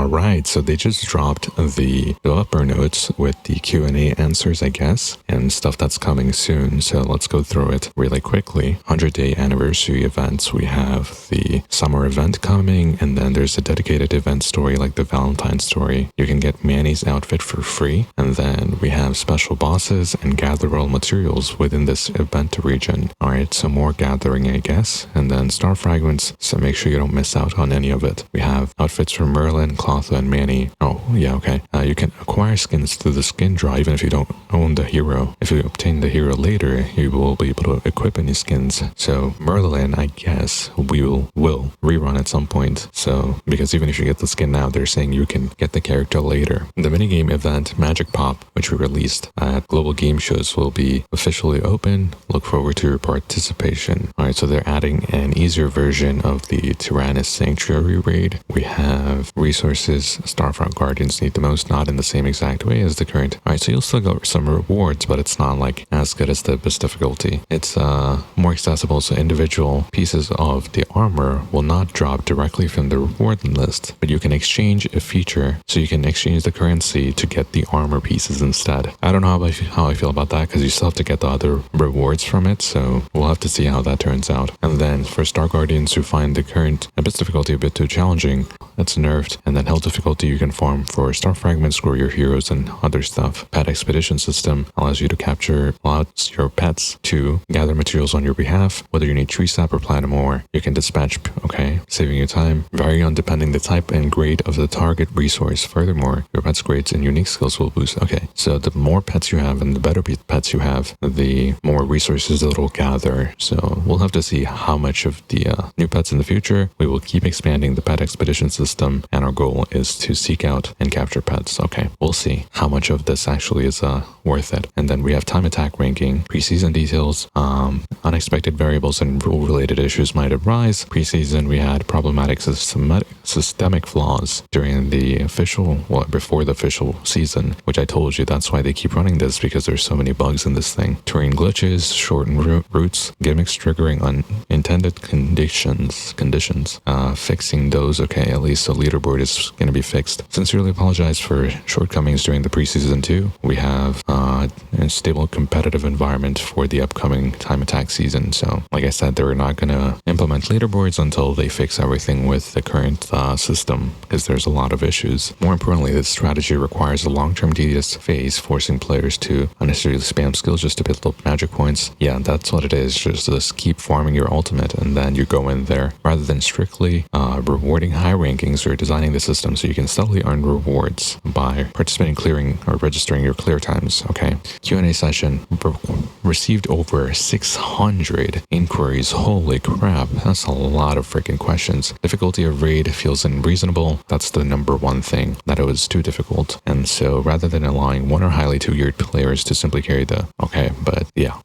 Alright, so they just dropped the developer notes with the Q&A answers, I guess, and stuff that's coming soon. So let's go through it really quickly. 100-day anniversary events. We have the summer event coming, and then there's a dedicated event story like the Valentine's story. You can get Manny's outfit for free, and then we have special bosses and gather all materials within this event region. Alright, so more gathering, I guess, and then star fragments, so make sure you don't miss out on any of it. We have outfits for Merlin, Clotho, and Manny. Oh, yeah, okay. You can acquire skins through the skin draw even if you don't own the hero. If you obtain the hero later, you will be able to equip any skins. So Merlin, I guess, we will rerun at some point. So, because even if you get the skin now, they're saying you can get the character later. The minigame event, Magic Pop, which we released at Global Game Shows, will be officially open. Look forward to your participation. Alright, so they're adding an easier version of the Tyrannus Sanctuary raid. We have resources Starfront Guardians need the most, not in the same exact way as the current. Alright, so you'll still get some rewards, but it's not like as good as the Abyss difficulty. It's more accessible, so individual pieces of the armor will not drop directly from the reward list, but you can exchange a feature, so you can exchange the currency to get the armor pieces instead. I don't know how I feel about that, because you still have to get the other rewards from it, so we'll have to see how that turns out. And then for Star Guardians who find the current Abyss difficulty a bit too challenging, it's nerfed. And then Hell difficulty you can farm for star fragments, grow your heroes, and other stuff. Pet expedition system allows your pets to gather materials on your behalf, whether you need tree sap or platinum ore. You can dispatch, okay, saving you time. Vary on depending the type and grade of the target resource. Furthermore, your pet's grades and unique skills will boost. Okay, so the more pets you have and the better pets you have, the more resources it'll gather. So we'll have to see how much of the new pets in the future. We will keep expanding the pet expedition system, and our goal is to seek out and capture pets. Okay, we'll see how much of this actually is worth it. And then we have time attack ranking, preseason details, unexpected variables and rule related issues might arise. Preseason we had problematic systemic flaws during the before the official season, which I told you that's why they keep running this, because there's so many bugs in this thing. Terrain glitches, shortened routes, gimmicks triggering unintended conditions. Fixing those, okay, at least the leaderboard is going to be fixed. Sincerely apologize for shortcomings during the preseason 2. We have a stable competitive environment for the upcoming time attack season. So like I said, they're not going to implement leaderboards until they fix everything with the current system, because there's a lot of issues. More importantly, this strategy requires a long-term tedious phase, forcing players to unnecessarily spam skills just to build up magic points. Yeah, that's what it is. Just keep farming your ultimate and then you go in there, rather than strictly rewarding high rankings. Or designing the system so you can steadily earn rewards by participating, clearing, or registering your clear times. Okay, Q&A session received over 600 inquiries. Holy crap, that's a lot of freaking questions. Difficulty of raid feels unreasonable. That's the number one thing, that it was too difficult. And so rather than allowing one or highly too-geared players to simply carry the but yeah,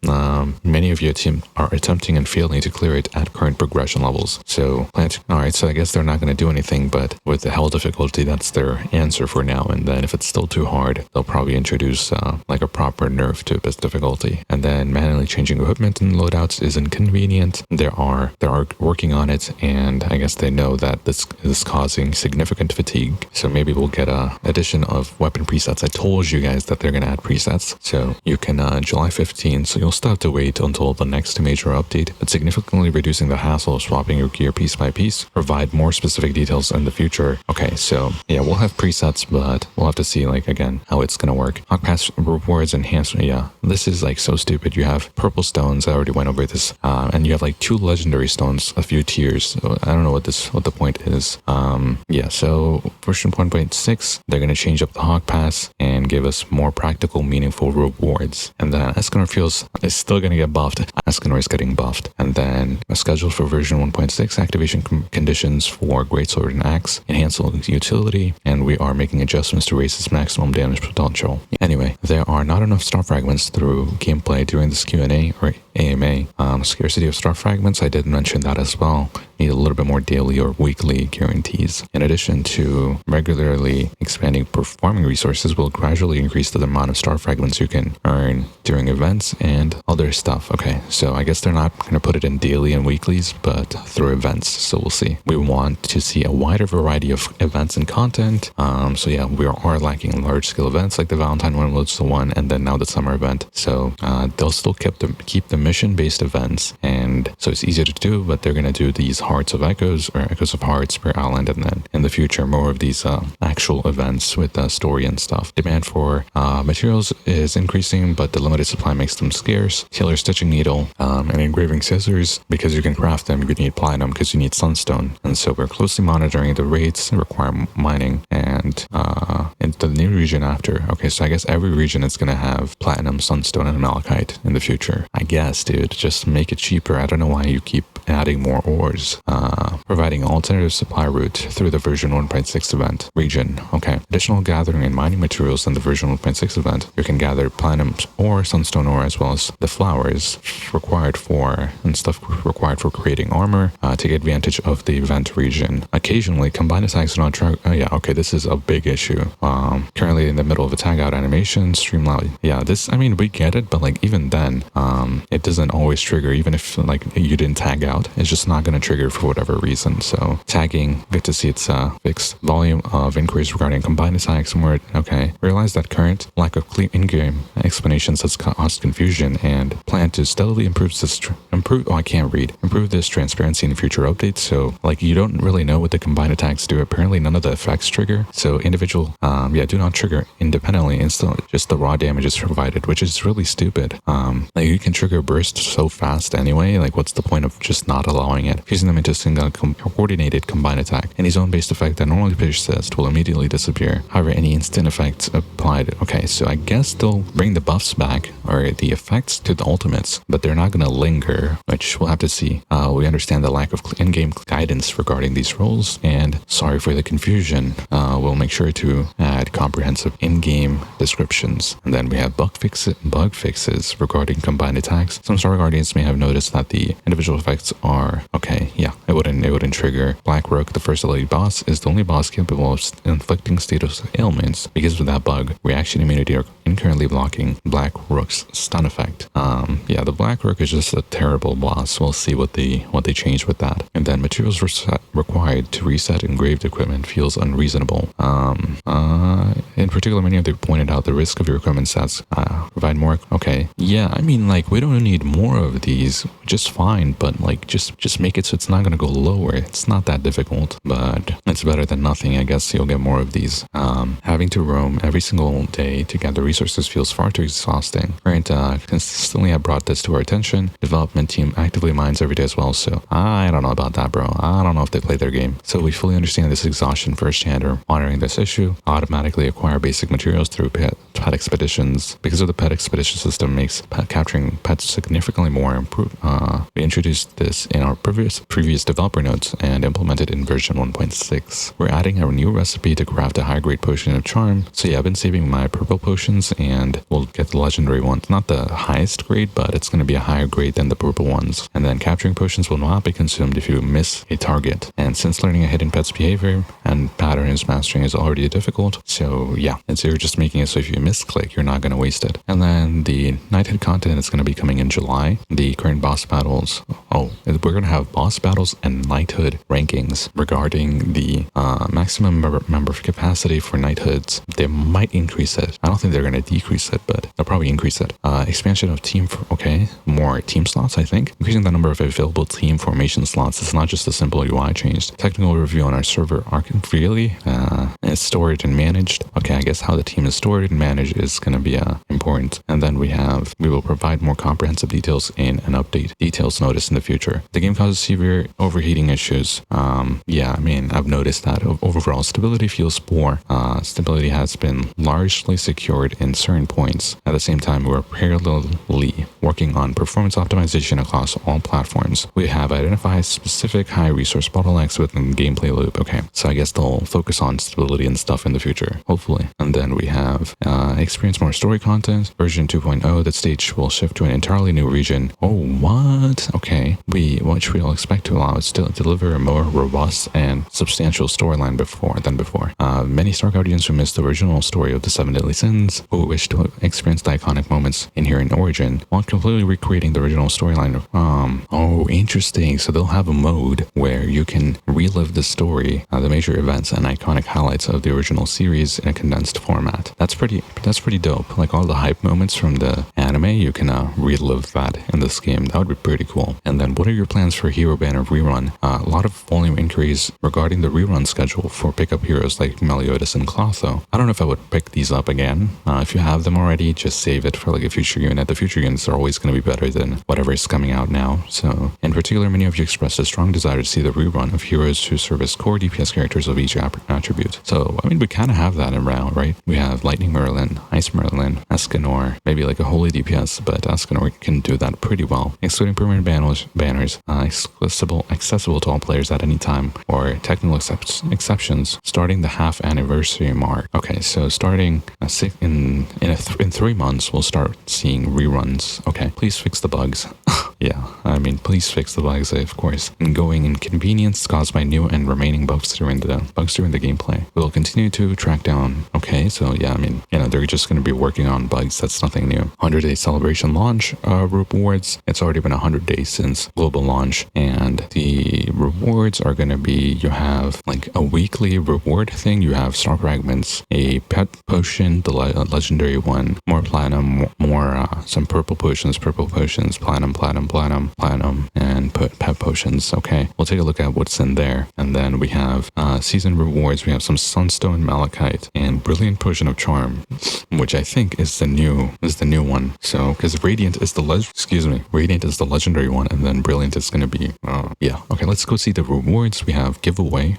many of your team are attempting and failing to clear it at current progression levels. So alright, so I guess they're not going to do anything, but with the hell difficulty, that's their answer for now. And then if it's still too hard, they'll probably introduce like a proper nerf to Abyss difficulty. And then manually changing equipment and loadouts is inconvenient. They are working on it, and I guess they know that this is causing significant fatigue. So maybe we'll get a addition of weapon presets. I told you guys that they're going to add presets, so you can July 15th, so you'll still have to wait until the next major update, but significantly reducing the hassle of swapping your gear piece by piece. Provide more specific details in the future. Okay, so yeah, we'll have presets, but we'll have to see, like, again, how it's gonna work. Hawk Pass rewards enhancement. Yeah, this is like so stupid. You have purple stones. I already went over this, and you have like 2 legendary stones, a few tiers. So I don't know what the point is. Yeah, so version 1.6, they're gonna change up the Hawk Pass and give us more practical, meaningful rewards. And then Escanor is still gonna get buffed. Escanor is getting buffed. And then scheduled for version 1.6, activation conditions for Greatsword and Axe, enhance utility, and we are making adjustments to raise its maximum damage potential. Anyway, there are not enough star fragments through gameplay during this Q&A or AMA. Scarcity of star fragments, I did mention that as well. Need a little bit more daily or weekly guarantees. In addition to regularly expanding performing resources will gradually increase the amount of star fragments you can earn during events and other stuff. Okay, so I guess they're not going to put it in daily and weeklies, but through events, so we'll see. We want to see a wider variety of events and content. So yeah, we are lacking large-scale events like the Valentine one was the one, and then now the summer event. So they'll still keep the mission-based events, and so it's easier to do, but they're going to do these Hearts of Echoes or Echoes of Hearts per island, and then in the future more of these actual events with story and stuff. Demand for materials is increasing, but the limited supply makes them scarce. Tailor stitching needle and engraving scissors, because you can craft them, you need platinum because you need sunstone, and so we're closely monitoring the rates that require mining and into the new region after. Okay, so I guess every region is going to have platinum, sunstone, and malachite in the future. I guess, dude, just make it cheaper. I don't know why you keep adding more ores. Providing alternative supply route through the version 1.6 event region. Okay, additional gathering and mining materials in the version 1.6 event. You can gather platinum ore, sunstone ore, as well as the flowers required for and stuff required for creating armor. Take advantage of the event region. Occasionally, combined attacks do not track. Oh yeah, okay, this is a big issue. Currently in the middle of a tag out animation, streamline. Yeah, this, I mean, we get it, but like even then, it doesn't always trigger. Even if like you didn't tag out, it's just not going to trigger for whatever reason. So tagging, good to see it's fixed. Volume of inquiries regarding combined attacks more. Okay, realize that current lack of clear in-game explanations has caused confusion, and plan to steadily improve this. Improve this transparency in future updates. So like you don't really know what the combined attacks do. Apparently none of the effects trigger. So individual, do not trigger independently. Instantly, just the raw damage is provided, which is really stupid. Like you can trigger burst so fast anyway. Like what's the point of just not allowing it? Fusing them into a single coordinated combined attack. Any zone-based effect that normally persist will immediately disappear. However, any instant effects applied. Okay, so I guess they'll bring the buffs back or the effects to the ultimates, but they're not going to linger, which we'll have to see. We understand the lack of in-game guidance regarding these roles, and sorry for the confusion. We'll make sure to add comprehensive in-game descriptions. And then we have bug fixes regarding combined attacks. Some Star Guardians may have noticed that the individual effects are okay. Yeah, it wouldn't trigger. Black Rook, the first elite boss, is the only boss capable of inflicting status ailments. Because of that bug, reaction immunity are incurrently blocking Black Rook's stun effect. The Black Rook is just a terrible boss. We'll see what they change with that. And then materials required to reset engraved equipment feels unreasonable. In particular, many of them pointed out the risk of your equipment sets provide more. Okay, yeah, I mean, like we don't need more of these, just fine, but like just make it so it's not gonna go lower. It's not that difficult, but it's better than nothing. I guess you'll get more of these. Having to roam every single day to gather resources feels far too exhausting. Current consistently have brought this to our attention. Development team actively mines every day as well, so I don't know about that, bro. I don't know if they play their game. So we fully understand this exhaustion firsthand. Or monitoring this issue, automatically acquire basic materials through pet expeditions. Because of the pet expedition system makes capturing pets significantly more improved. We introduced this in our previous developer notes and implemented in version 1.6. We're adding a new recipe to craft a high-grade potion of charm. So yeah, I've been saving my purple potions, and we'll get the legendary ones. Not the highest grade, but it's going to be a higher grade than the purple ones. And then capturing potions will not be consumed if you miss a target. And since learning a hidden pet's behavior and patterns mastering is already difficult, so yeah, and so you're just making it so if you misclick, you're not going to waste it. And then the Knighthood content is going to be coming in July. The current boss battles, we're going to have boss battles and Knighthood rankings regarding the maximum member capacity for Knighthoods. They might increase it. I don't think they're going to decrease it, but they'll probably increase it. Expansion of team, more team slots, I think. Increasing the number of available team formation slots. It's not just a simple UI change. Technical review on our server really it's stored and managed. Okay, I guess how the team is stored and managed is going to be important. And then we will provide more comprehensive details in an update details notice in the future. The game causes severe overheating issues. Yeah, I mean, I've noticed that overall stability feels poor. Stability has been largely secured in certain points. At the same time, we're parallelly working on performance optimization across all platforms. We have identified specific high resource bottlenecks within the gameplay loop. Okay, so I guess they'll focus on stability and stuff in the future, hopefully. And then we have experience more story content. Version 2.0, the stage will shift to an entirely new region. Oh, what? Okay. Which we'll expect to allow us to deliver a more robust and substantial storyline than before. Many Star Guardians who missed the original story of the Seven Deadly Sins, who wish to experience the iconic moments inherent in Origin, while completely recreating the original storyline. Oh, interesting. So they'll have a mode where you can relive the story, the major events and iconic highlights of the original series in a condensed format. That's pretty dope. Like all the hype moments from the anime, you can relive that in this game. That would be pretty cool. And then what are your plans for Hero Banner rerun? A lot of volume inquiries regarding the rerun schedule for pickup heroes like Meliodas and Clotho. I don't know if I would pick these up again. If you have them already, just save it for like a future unit. The future units are always going to be better than whatever is coming out now. So in particular, many of you expressed a strong desire to see the rerun of heroes who serve as core DPS characters of each attribute. So, I mean, we kind of have that around, right? We have Lightning Merlin, Ice Merlin, Escanor, maybe like a holy DPS, but Escanor can do that pretty well. Excluding permanent banners, accessible to all players at any time, or technical exceptions, starting the half anniversary mark. Okay, so starting in 3 months, we'll start seeing reruns. Okay, please fix the bugs. Yeah, I mean, please fix the bugs, of course. Ongoing inconvenience caused by new and remaining bugs during the gameplay. We'll continue to track down. Okay, so yeah, I mean, you know, they're just going to be working on bugs. That's nothing new. 100-day celebration launch rewards. It's already been 100 days since global launch, and the rewards are going to be, you have like a weekly reward thing. You have star fragments, a pet potion, the legendary one, more platinum, more some purple potions, platinum, and pet potions. Okay, we'll take a look at what's in there. And then we have season rewards. We have some Sunstone Malachite and Brilliant Potion of Charm, which I think is the new one. So because Radiant is the legendary one, and then Brilliant is going to be yeah. Okay, let's go see the rewards. We have giveaway.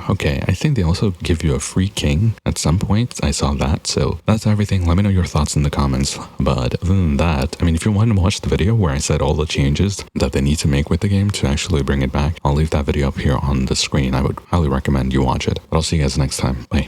Okay, I think they also give you a free king at some point. I saw that. So that's everything. Let me know your thoughts in the comments. But other than that, I mean, if you want to watch the video where I said all the changes that they need to make with the game to actually bring it back, I'll leave that video up here on the screen. I would highly recommend you watch it. But I'll see you guys next time. Bye.